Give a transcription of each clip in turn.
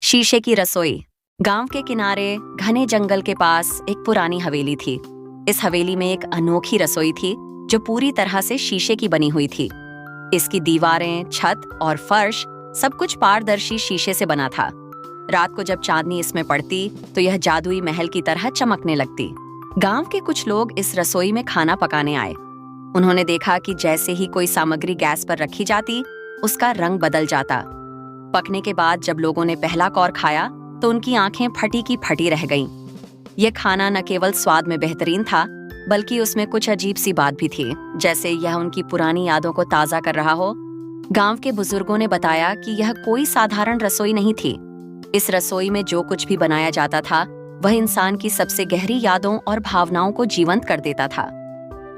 शीशे की रसोई। गांव के किनारे घने जंगल के पास एक पुरानी हवेली थी। इस हवेली में एक अनोखी रसोई थी जो पूरी तरह से शीशे की बनी हुई थी। इसकी दीवारें, छत और फर्श सब कुछ पारदर्शी शीशे से बना था। रात को जब चांदनी इसमें पड़ती तो यह जादुई महल की तरह चमकने लगती। गांव के कुछ लोग इस रसोई में खाना पकाने आए। उन्होंने देखा कि जैसे ही कोई सामग्री गैस पर रखी जाती, उसका रंग बदल जाता। पकने के बाद जब लोगों ने पहला कौर खाया तो उनकी आंखें फटी की फटी रह गईं। यह खाना न केवल स्वाद में बेहतरीन था, बल्कि उसमें कुछ अजीब सी बात भी थी, जैसे यह उनकी पुरानी यादों को ताजा कर रहा हो। गांव के बुजुर्गों ने बताया कि यह कोई साधारण रसोई नहीं थी। इस रसोई में जो कुछ भी बनाया जाता था, वह इंसान की सबसे गहरी यादों और भावनाओं को जीवंत कर देता था।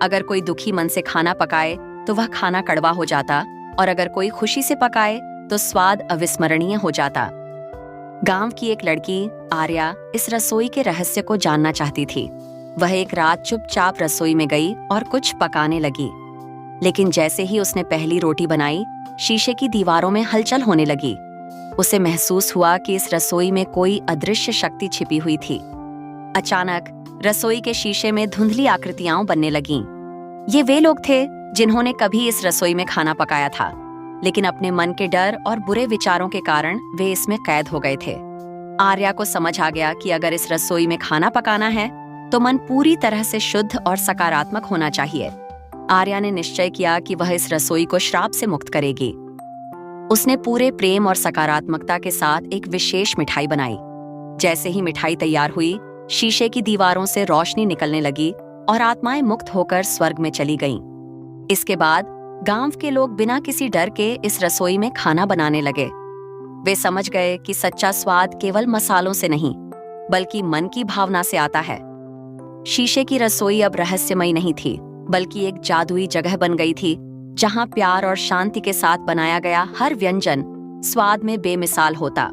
अगर कोई दुखी मन से खाना पकाए तो वह खाना कड़वा हो जाता, और अगर कोई खुशी से पकाए तो स्वाद अविस्मरणीय हो जाता। गांव की एक लड़की आर्या इस रसोई के रहस्य को जानना चाहती थी। वह एक रात चुपचाप रसोई में गई और कुछ पकाने लगी। लेकिन जैसे ही उसने पहली रोटी बनाई, शीशे की दीवारों में हलचल होने लगी। उसे महसूस हुआ कि इस रसोई में कोई अदृश्य शक्ति छिपी हुई थी। अचानक रसोई के शीशे में धुंधली आकृतियां बनने लगीं। ये वे लोग थे जिन्होंने कभी इस रसोई में खाना पकाया था, लेकिन अपने मन के डर और बुरे विचारों के कारण वे इसमें कैद हो गए थे। आर्या को समझ आ गया कि अगर इस रसोई में खाना पकाना है तो मन पूरी तरह से शुद्ध और सकारात्मक होना चाहिए। आर्या ने निश्चय किया कि वह इस रसोई को श्राप से मुक्त करेगी। उसने पूरे प्रेम और सकारात्मकता के साथ एक विशेष मिठाई बनाई। जैसे ही मिठाई तैयार हुई, शीशे की दीवारों से रोशनी निकलने लगी और आत्माएं मुक्त होकर स्वर्ग में चली गईं। इसके बाद गांव के लोग बिना किसी डर के इस रसोई में खाना बनाने लगे। वे समझ गए कि सच्चा स्वाद केवल मसालों से नहीं, बल्कि मन की भावना से आता है। शीशे की रसोई अब रहस्यमयी नहीं थी, बल्कि एक जादुई जगह बन गई थी, जहां प्यार और शांति के साथ बनाया गया हर व्यंजन स्वाद में बेमिसाल होता।